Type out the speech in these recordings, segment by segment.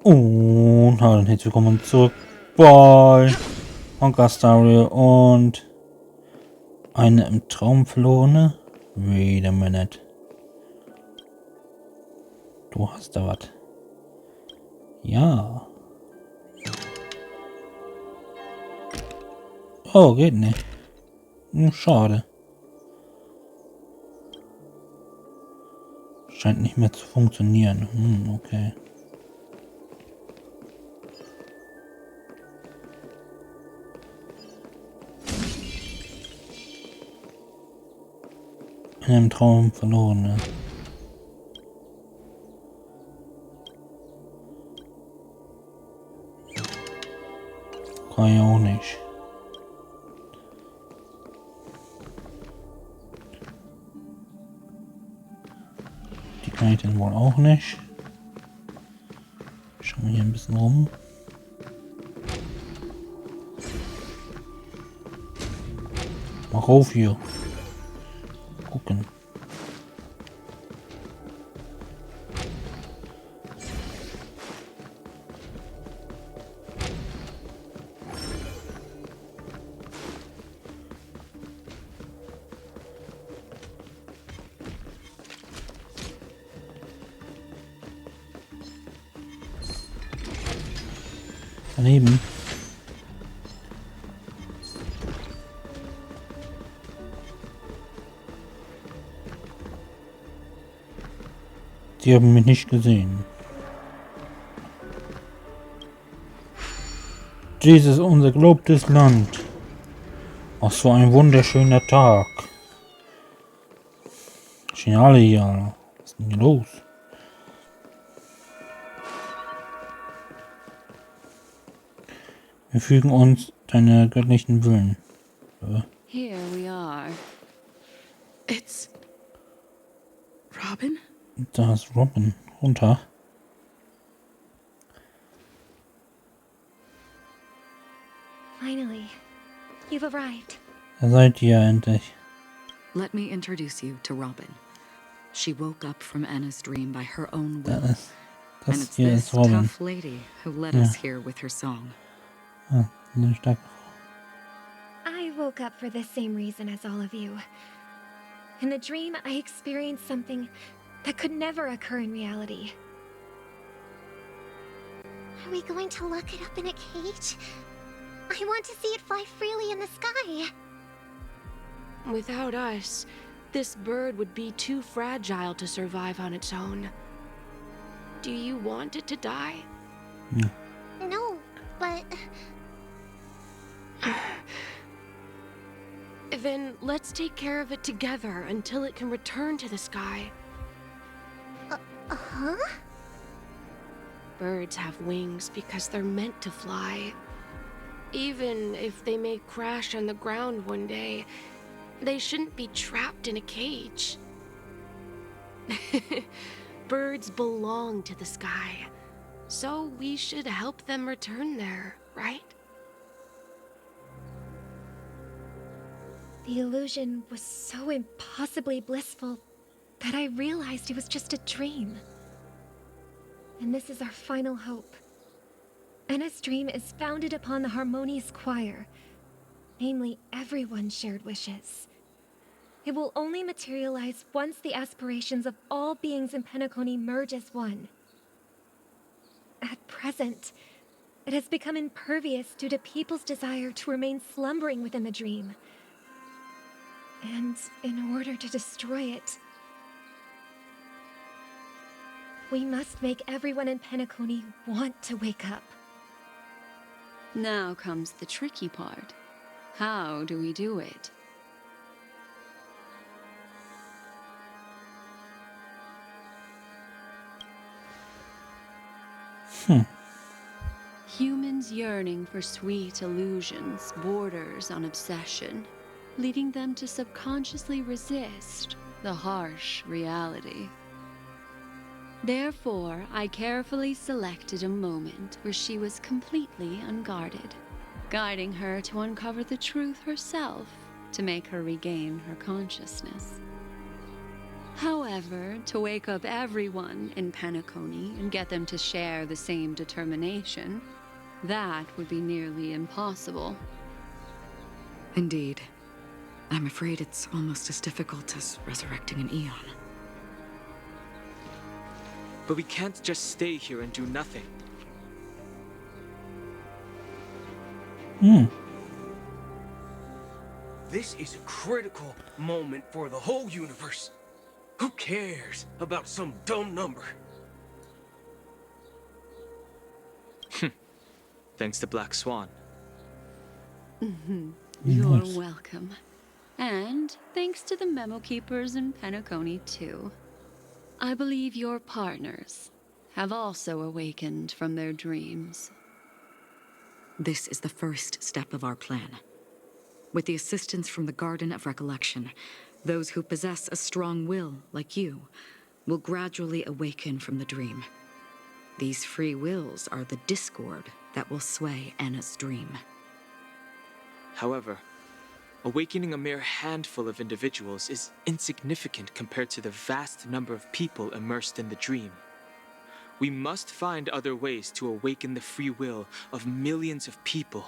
Und hallo und herzlich willkommen zurück bei Honkai und eine im Traum verlorene. Wait a minute. Du hast da was. Ja. Oh, geht nicht. Schade. Scheint nicht mehr zu funktionieren. Okay. In einem Traum verlorene. Kann ja auch nicht. Die kann ich dann wohl auch nicht. Schauen wir hier ein bisschen rum. Mach auf hier. Gucken. Daneben. Sie haben mich nicht gesehen. Dieses unser gelobtes Land. Was für ein wunderschöner Tag. Stehen alle hier. Was ist denn hier los? Wir fügen uns deine göttlichen Willen. Here we are. It's Robin? Da ist Robin. Runter. Finally, you've arrived. Da seid ihr endlich. Let me introduce you to Robin. She woke up from Anna's dream by her own will. And it's hier this ist Robin. tough lady who led us here with her song. Ah, eine starke Frau. I woke up for the same reason as all of you. In the dream, I experienced something that could never occur in reality. Are we going to lock it up in a cage? I want to see it fly freely in the sky. Without us, this bird would be too fragile to survive on its own. Do you want it to die? No, but... Then let's take care of it together until it can return to the sky. Huh? Birds have wings because they're meant to fly. Even if they may crash on the ground one day, they shouldn't be trapped in a cage. Birds belong to the sky, so we should help them return there, right? The illusion was so impossibly blissful that I realized it was just a dream. And this is our final hope. Anna's dream is founded upon the harmonious choir, namely everyone's shared wishes. It will only materialize once the aspirations of all beings in Penacony merge as one. At present, it has become impervious due to people's desire to remain slumbering within the dream. And in order to destroy it, we must make everyone in Penacony want to wake up. Now comes the tricky part. How do we do it? Humans yearning for sweet illusions borders on obsession, leading them to subconsciously resist the harsh reality. Therefore, I carefully selected a moment where she was completely unguarded, guiding her to uncover the truth herself to make her regain her consciousness. However, to wake up everyone in Penacony and get them to share the same determination, that would be nearly impossible. Indeed. I'm afraid it's almost as difficult as resurrecting an Eon. But we can't just stay here and do nothing. This is a critical moment for the whole universe. Who cares about some dumb number? Thanks to Black Swan. You're Nice. welcome. And thanks to the memo keepers in Penacony, too. I believe your partners have also awakened from their dreams. This is the first step of our plan. With the assistance from the Garden of Recollection, those who possess a strong will, like you, will gradually awaken from the dream. These free wills are the discord that will sway Anna's dream. However, awakening a mere handful of individuals is insignificant compared to the vast number of people immersed in the dream. We must find other ways to awaken the free will of millions of people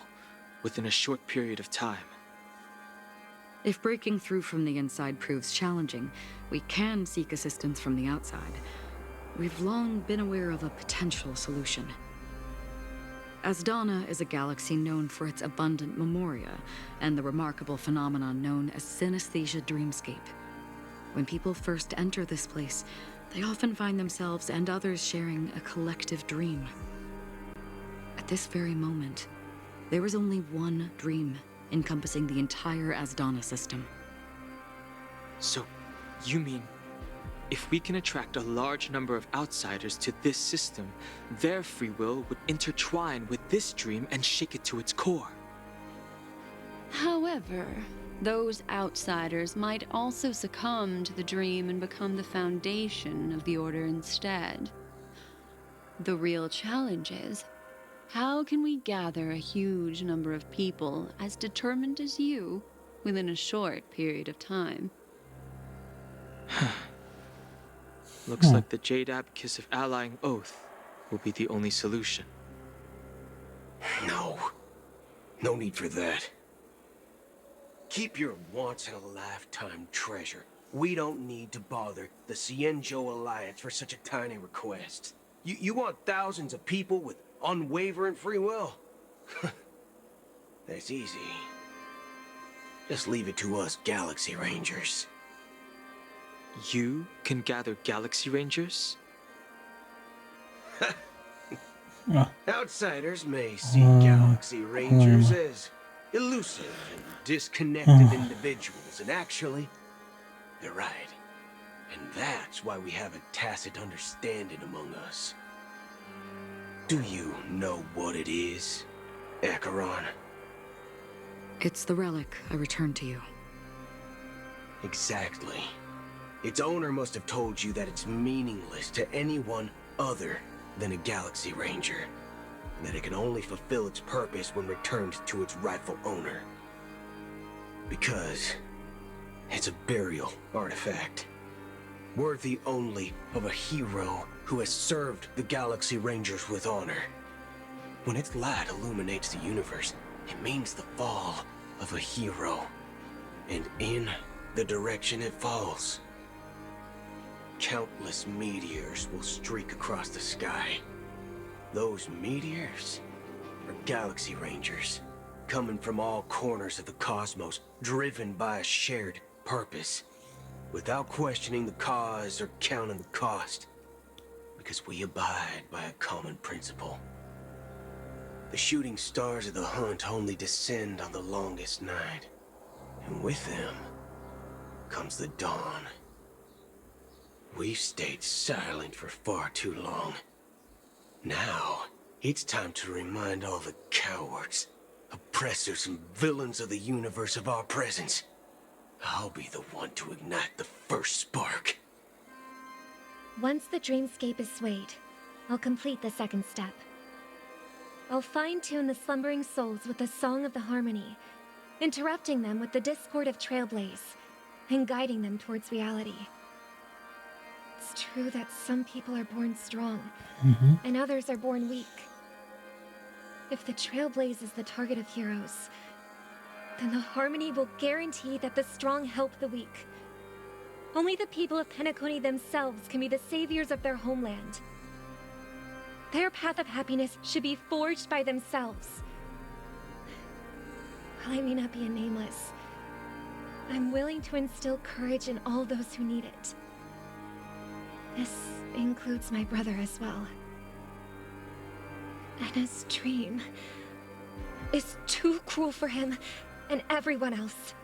within a short period of time. If breaking through from the inside proves challenging, we can seek assistance from the outside. We've long been aware of a potential solution. Asdana is a galaxy known for its abundant memoria and the remarkable phenomenon known as synesthesia dreamscape. When people first enter this place, they often find themselves and others sharing a collective dream. At this very moment, there is only one dream encompassing the entire Asdana system. So, you mean, if we can attract a large number of outsiders to this system, their free will would intertwine with this dream and shake it to its core? However, those outsiders might also succumb to the dream and become the foundation of the Order instead. The real challenge is, how can we gather a huge number of people as determined as you within a short period of time? Looks like the Jade Abacus of Allying Oath will be the only solution. No. No need for that. Keep your once-in-a-lifetime treasure. We don't need to bother the Cienjo Alliance for such a tiny request. You want thousands of people with unwavering free will? That's easy. Just leave it to us Galaxy Rangers. You can gather Galaxy Rangers? Outsiders may see Galaxy Rangers as elusive and disconnected individuals, and actually, they're right. And that's why we have a tacit understanding among us. Do you know what it is, Acheron? It's the relic I returned to you. Exactly. Its owner must have told you that it's meaningless to anyone other than a Galaxy Ranger, and that it can only fulfill its purpose when returned to its rightful owner. Because it's a burial artifact, worthy only of a hero who has served the Galaxy Rangers with honor. When its light illuminates the universe, it means the fall of a hero, and in the direction it falls, countless meteors will streak across the sky. Those meteors are Galaxy Rangers, coming from all corners of the cosmos, driven by a shared purpose, without questioning the cause or counting the cost, because we abide by a common principle. The shooting stars of the hunt only descend on the longest night, and with them comes the dawn. We've stayed silent for far too long. Now, it's time to remind all the cowards, oppressors and villains of the universe of our presence. I'll be the one to ignite the first spark. Once the dreamscape is swayed, I'll complete the second step. I'll fine-tune the slumbering souls with the Song of the Harmony, interrupting them with the discord of Trailblaze, and guiding them towards reality. It's true that some people are born strong, and others are born weak. If the Trailblaze is the target of heroes, then the Harmony will guarantee that the strong help the weak. Only the people of Penacony themselves can be the saviors of their homeland. Their path of happiness should be forged by themselves. While I may not be a nameless, I'm willing to instill courage in all those who need it. This includes my brother as well. And his dream is too cruel for him and everyone else.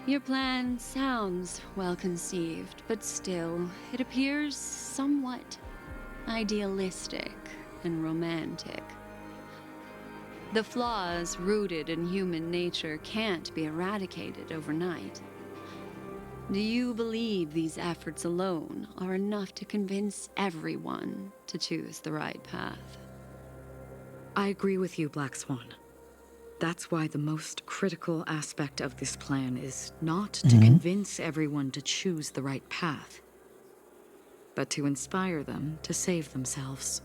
Your plan sounds well conceived, but still, it appears somewhat idealistic and romantic. The flaws rooted in human nature can't be eradicated overnight. Do you believe these efforts alone are enough to convince everyone to choose the right path? I agree with you, Black Swan. That's why the most critical aspect of this plan is not to convince everyone to choose the right path, but to inspire them to save themselves.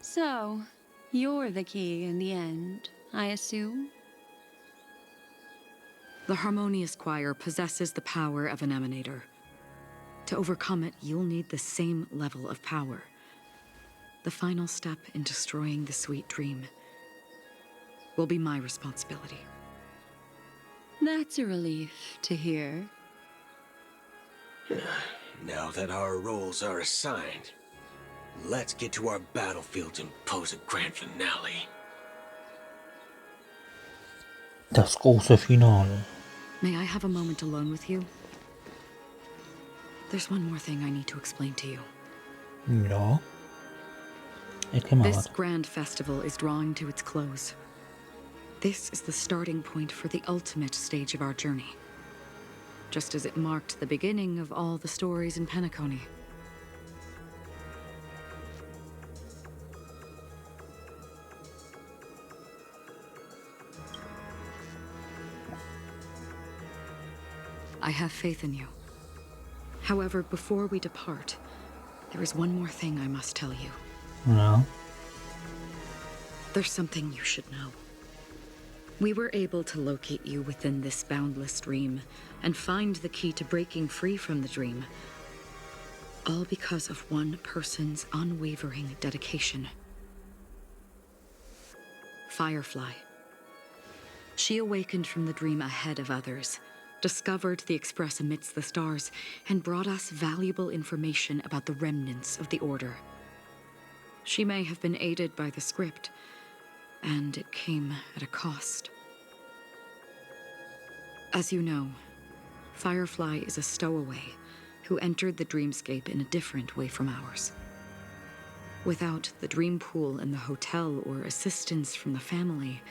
So, you're the key in the end, I assume? The Harmonious Choir possesses the power of an emanator. To overcome it, you'll need the same level of power. The final step in destroying the sweet dream will be my responsibility. That's a relief to hear. Now that our roles are assigned, let's get to our battlefields and pose a grand finale. Das große Finale. May I have a moment alone with you? There's one more thing I need to explain to you. Ja. Erklär mal This was. grand festival is drawing to its close. This is the starting point for the ultimate stage of our journey, just as it marked the beginning of all the stories in Penacony. I have faith in you. However, before we depart, there is one more thing I must tell you. Ja. There's something you should know. We were able to locate you within this boundless dream and find the key to breaking free from the dream. All because of one person's unwavering dedication. Firefly. She awakened from the dream ahead of others, discovered the Express amidst the stars, and brought us valuable information about the remnants of the Order. She may have been aided by the script, and it came at a cost. As you know, Firefly is a stowaway who entered the dreamscape in a different way from ours. Without the dream pool in the hotel or assistance from the family,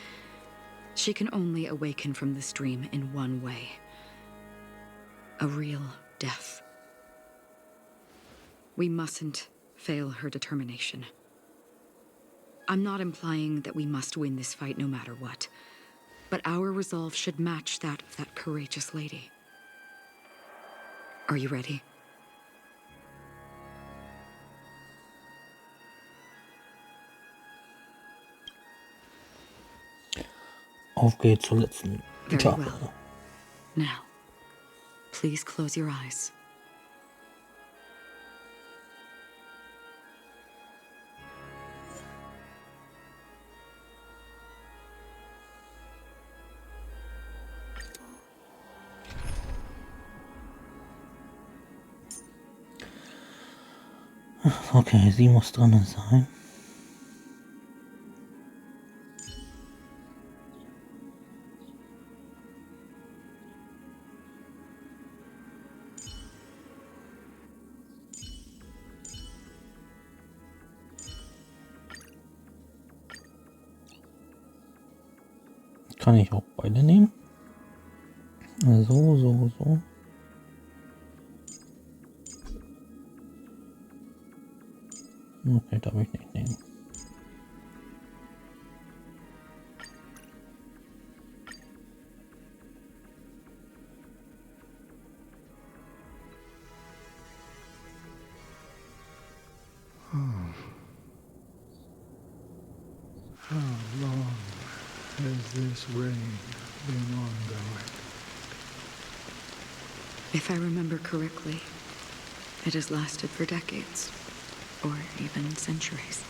she can only awaken from this dream in one way. A real death. We mustn't fail her determination. I'm not implying that we must win this fight no matter what, but our resolve should match that of that courageous lady. Are you ready? Auf geht's zur letzten Very Etappe. well. Now, please close your eyes. Okay, sie muss drin sein. Kann ich auch beide nehmen? So. Okay, darf ich nicht nehmen. How long has this reign been ongoing? If I remember correctly, it has lasted for decades, or even centuries.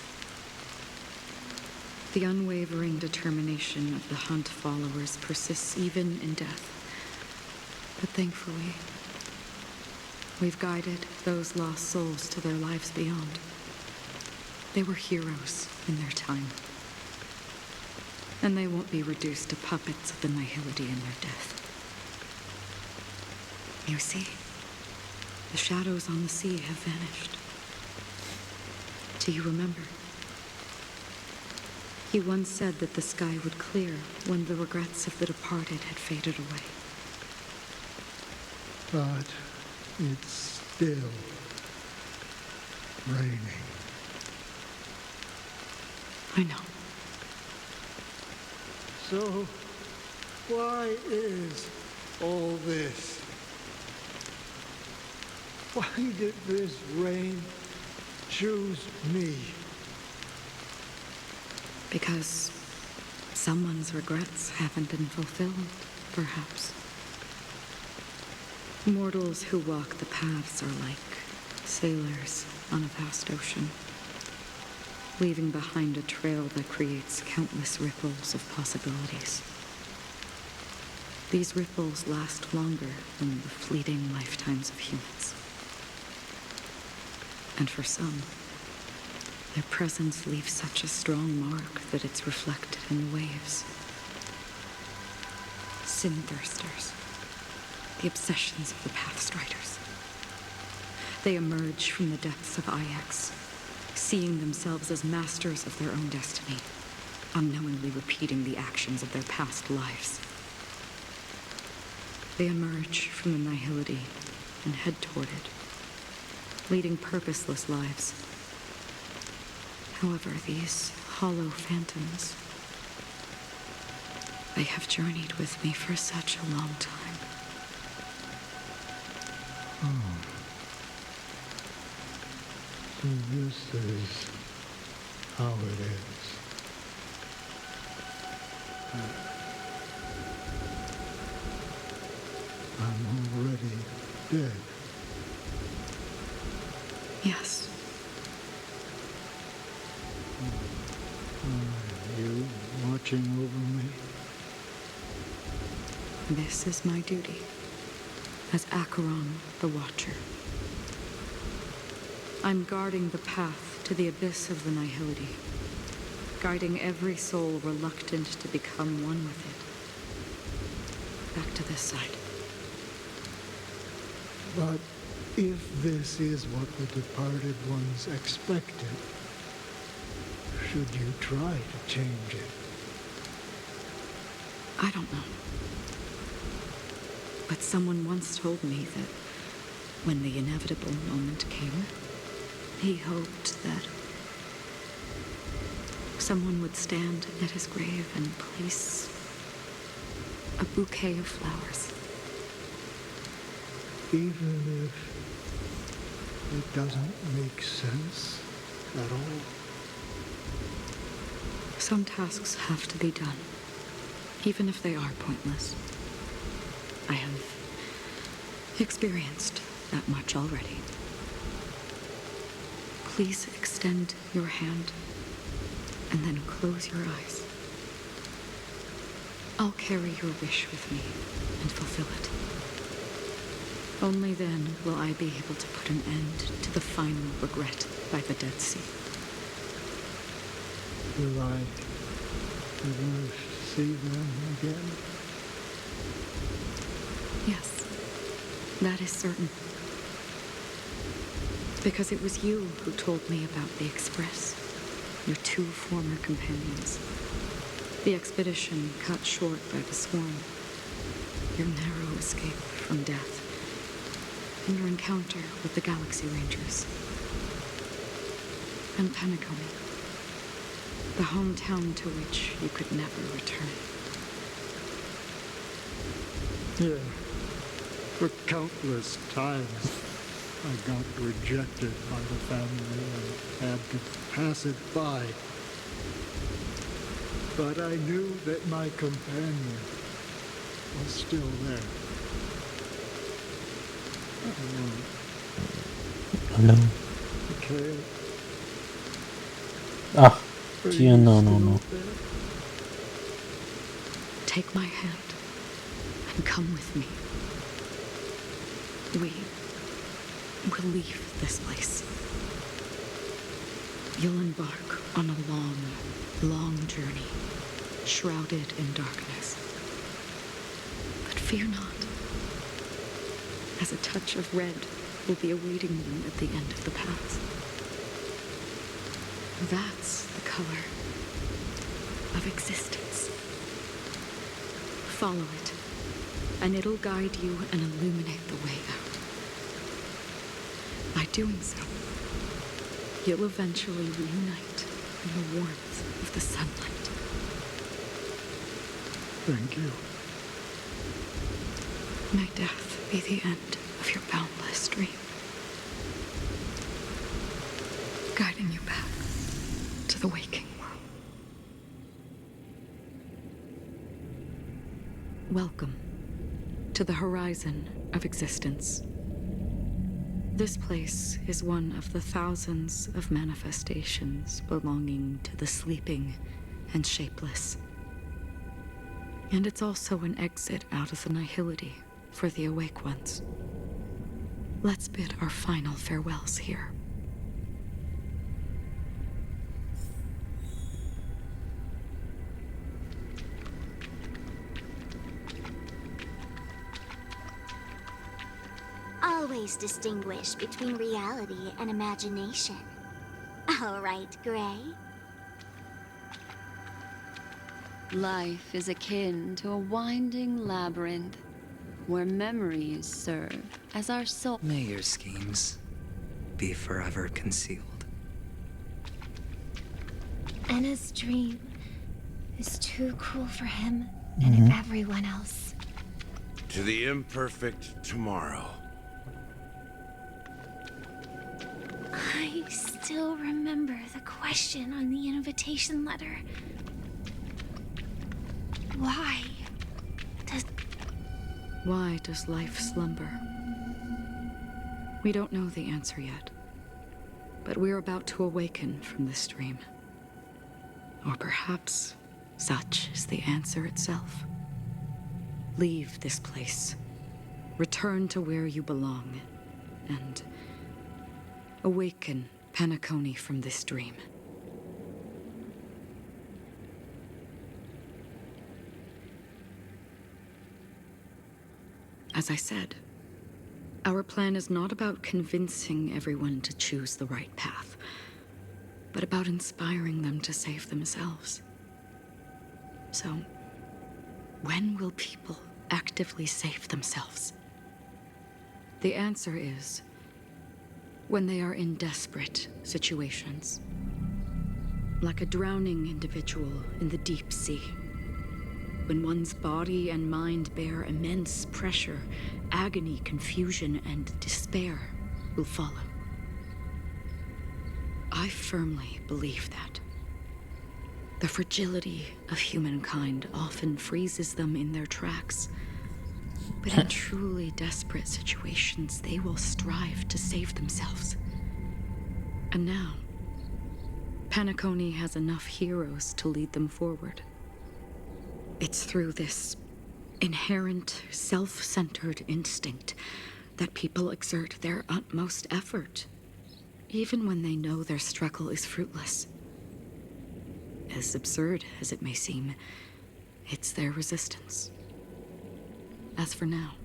The unwavering determination of the Hunt followers persists even in death. But thankfully, we've guided those lost souls to their lives beyond. They were heroes in their time. And they won't be reduced to puppets of the nihility in their death. You see, the shadows on the sea have vanished. Do you remember? He once said that the sky would clear when the regrets of the departed had faded away. But it's still raining. I know. So, why is all this? Why did this rain choose me? Because someone's regrets haven't been fulfilled, perhaps. Mortals who walk the paths are like sailors on a vast ocean, leaving behind a trail that creates countless ripples of possibilities. These ripples last longer than the fleeting lifetimes of humans. And for some, their presence leaves such a strong mark that it's reflected in the waves. Sin-thirsters, the obsessions of the Pathstriders. They emerge from the depths of Ix, seeing themselves as masters of their own destiny, unknowingly repeating the actions of their past lives. They emerge from the nihility and head toward it, leading purposeless lives. However, these hollow phantoms, they have journeyed with me for such a long time. Oh. So this is how it is. I'm already dead. Yes. Are you watching over me? This is my duty as Acheron the Watcher. I'm guarding the path to the abyss of the nihility, guiding every soul reluctant to become one with it. Back to this side. But if this is what the departed ones expected, should you try to change it? I don't know. But someone once told me that when the inevitable moment came, he hoped that someone would stand at his grave and place a bouquet of flowers. Even if it doesn't make sense at all? Some tasks have to be done, even if they are pointless. I have experienced that much already. Please extend your hand and then close your eyes. I'll carry your wish with me and fulfill it. Only then will I be able to put an end to the final regret by the Dead Sea. Will I ever see them again? Yes, that is certain. Because it was you who told me about the Express, your two former companions. The expedition cut short by the swarm, your narrow escape from death, and your encounter with the Galaxy Rangers. And Penacony, the hometown to which you could never return. Yeah. For countless times, I got rejected by the family and had to pass it by. But I knew that my companion was still there. Hello. Okay. Ah, Are dear, you no. still there? Take my hand and come with me. We will leave this place. You'll embark on a long, long journey, shrouded in darkness. But fear not, as a touch of red will be awaiting you at the end of the path. That's the color of existence. Follow it, and it'll guide you and illuminate the way out. By doing so, you'll eventually reunite in the warmth of the sunlight. Thank you. May death be the end of your boundless dream, guiding you back to the waking world. Welcome to the horizon of existence. This place is one of the thousands of manifestations belonging to the sleeping and shapeless. And it's also an exit out of the nihility for the awake ones. Let's bid our final farewells here. Always distinguish between reality and imagination. All right, Gray? Life is akin to a winding labyrinth where memories serve as our soul. May your schemes be forever concealed. Anna's dream is too cruel for him and everyone else. To the imperfect tomorrow. I still remember the question on the invitation letter. Why does life slumber? We don't know the answer yet, but we're about to awaken from this dream. Or perhaps such is the answer itself. Leave this place, return to where you belong, and awaken Penacony from this dream. As I said, our plan is not about convincing everyone to choose the right path, but about inspiring them to save themselves. So, when will people actively save themselves? The answer is when they are in desperate situations, like a drowning individual in the deep sea. When one's body and mind bear immense pressure, agony, confusion, and despair will follow. I firmly believe that. The fragility of humankind often freezes them in their tracks. But in truly desperate situations, they will strive to save themselves. And now, Penacony has enough heroes to lead them forward. It's through this inherent, self-centered instinct that people exert their utmost effort, even when they know their struggle is fruitless. As absurd as it may seem, it's their resistance. As for now,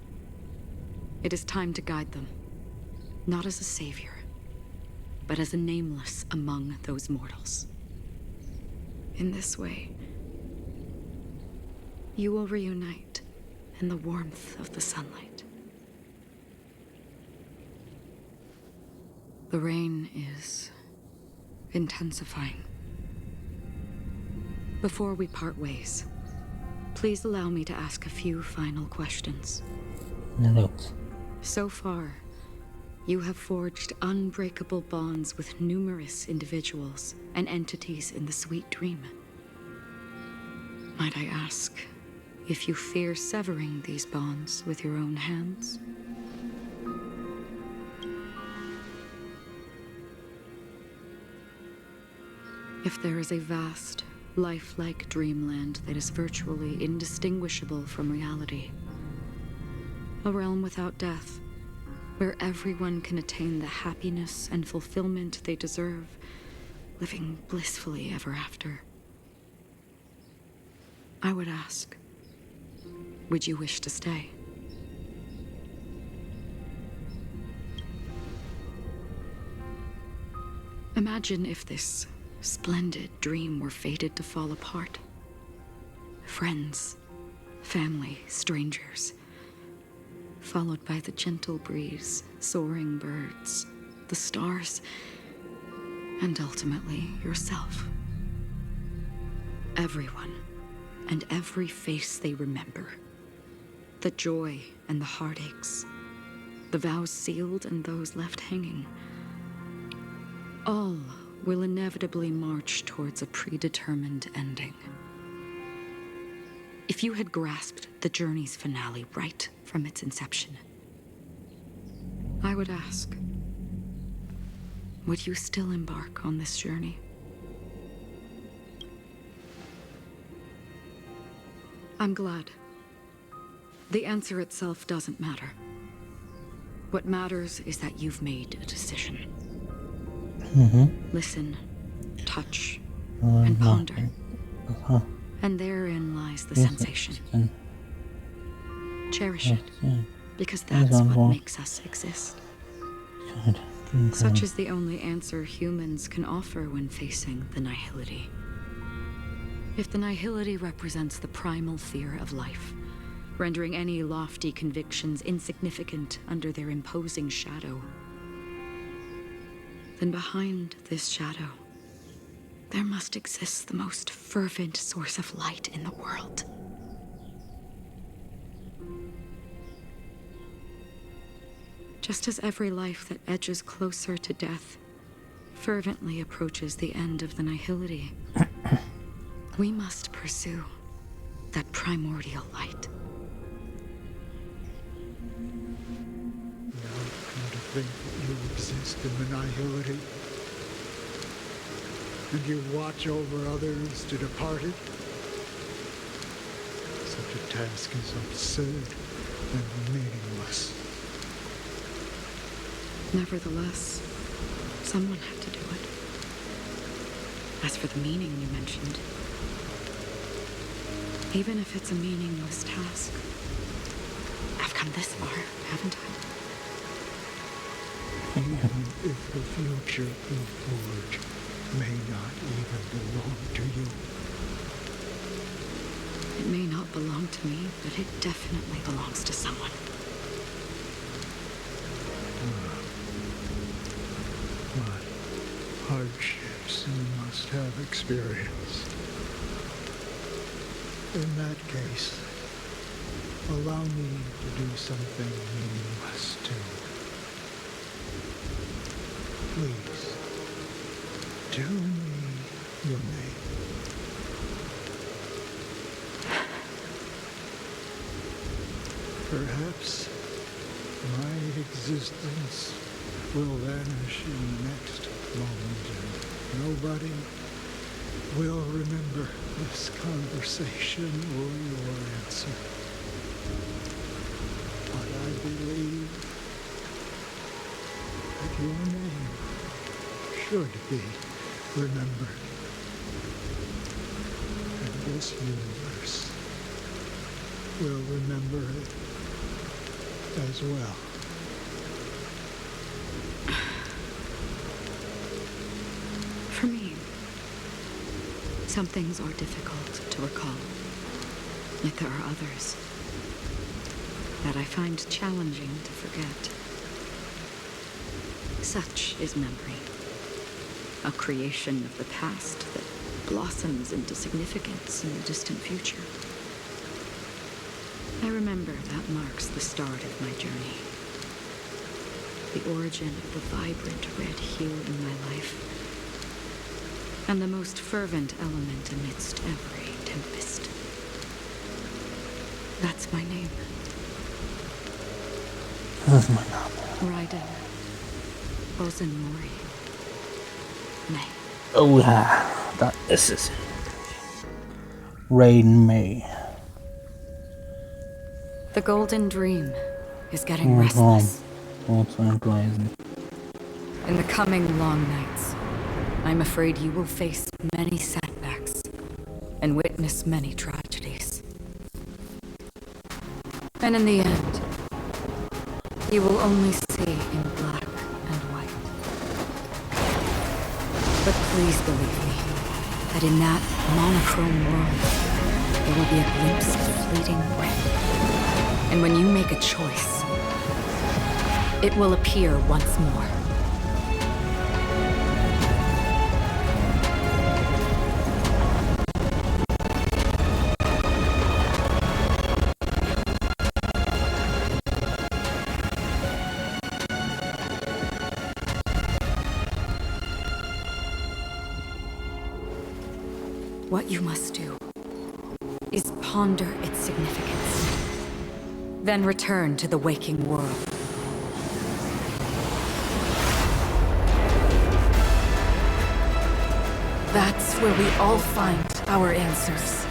it is time to guide them, not as a savior, but as a nameless among those mortals. In this way, you will reunite in the warmth of the sunlight. The rain is intensifying. Before we part ways, please allow me to ask a few final questions. No. So far, you have forged unbreakable bonds with numerous individuals and entities in the Sweet Dream. Might I ask if you fear severing these bonds with your own hands? If there is a vast, lifelike dreamland that is virtually indistinguishable from reality, a realm without death, where everyone can attain the happiness and fulfillment they deserve, living blissfully ever after, I would ask, would you wish to stay? Imagine if this splendid dream were fated to fall apart. Friends, family, strangers, followed by the gentle breeze, soaring birds, the stars, and ultimately yourself. Everyone and every face they remember. The joy and the heartaches, the vows sealed and those left hanging. All will inevitably march towards a predetermined ending. If you had grasped the journey's finale right from its inception, I would ask, would you still embark on this journey? I'm glad. The answer itself doesn't matter. What matters is that you've made a decision. Listen, touch, and ponder. And therein lies the sensation. Cherish it, because that's what makes us exist. Such is the only answer humans can offer when facing the nihility. If the nihility represents the primal fear of life, rendering any lofty convictions insignificant under their imposing shadow, then behind this shadow, there must exist the most fervent source of light in the world. Just as every life that edges closer to death fervently approaches the end of the nihility, we must pursue that primordial light. Now come to think that you exist in the nihility, and you watch over others to depart it. Such a task is absurd and meaningless. Nevertheless, someone had to do it. As for the meaning you mentioned, even if it's a meaningless task, I've come this far, haven't I? Even if the future you forge may not even belong to you. It may not belong to me, but it definitely belongs to someone. What hardships you must have experienced. In that case, allow me to do something meaningless too. Please, tell me your name. Perhaps my existence will vanish in the next moment, and nobody will remember this conversation or your answer. But I believe that your name should be remembered. And this universe will remember it as well. For me, some things are difficult to recall, yet there are others that I find challenging to forget. Such is memory, a creation of the past that blossoms into significance in the distant future. I remember that marks the start of my journey, the origin of the vibrant red hue in my life, and the most fervent element amidst every tempest. That's my name. Das ist mein Name. Raiden. Ozenmori. May. Oh ja, da ist es. Raiden May. The Golden Dream is getting restless. In the coming long nights, I'm afraid you will face many setbacks and witness many tragedies. And in the end, you will only see in black and white. But please believe me, that in that monochrome world, there will be a glimpse of fleeting red. And when you make a choice, it will appear once more. What you must do is ponder its significance, then return to the waking world. That's where we all find our answers.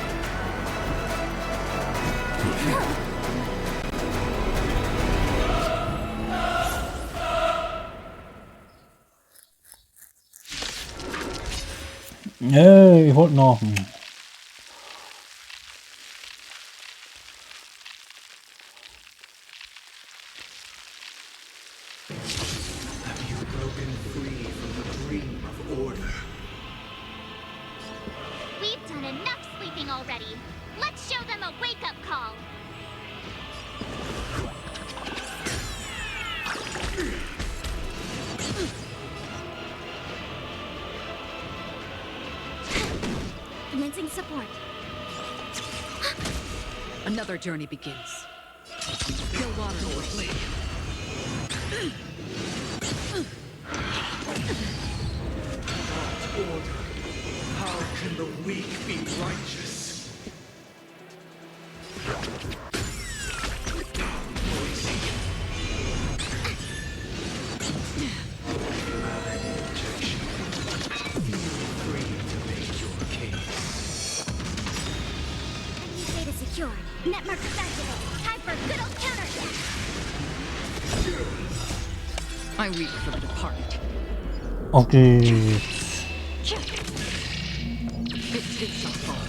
Nee, ich wollte noch. Have you broken free from the dream of order? We've done enough sleeping already. Let's show them a wake-up call. Commencing support. Another journey begins. Still water away. Order. How can the weak be righteous? Netmark is activated. Time for a good old counterattack. I weep for the departed. Okay. It takes a fall.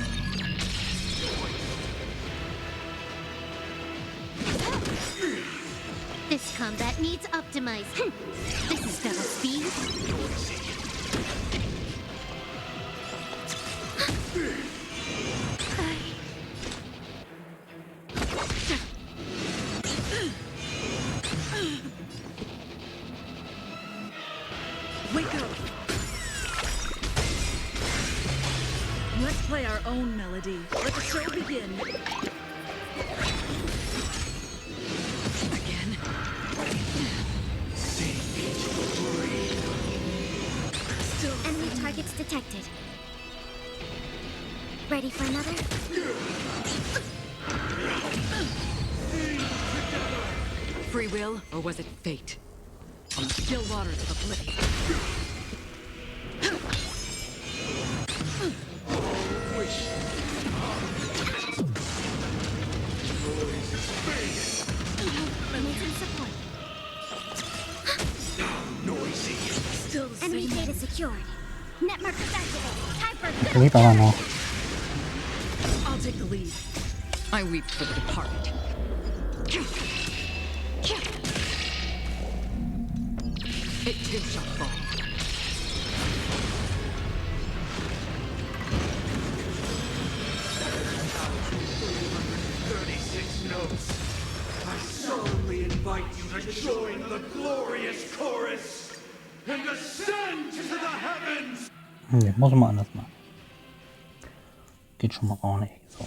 This combat needs optimized. This is double speed. Wake up! Let's play our own melody. Let the show begin. Again. Still. Enemy targets detected. Ready for another? Free will, or was it fate? On the still waters of oblivion. Momentum support. Noisy. Still the Enemy same. data secured. Netmark is activated. Time for good. Geht aber noch. I'll take the lead. I weep for the departed. It too shall fall. Notes. I solemnly invite you to join the glorious chorus and ascend to the heavens. Muss man anders machen. Geht schon mal gar nicht so.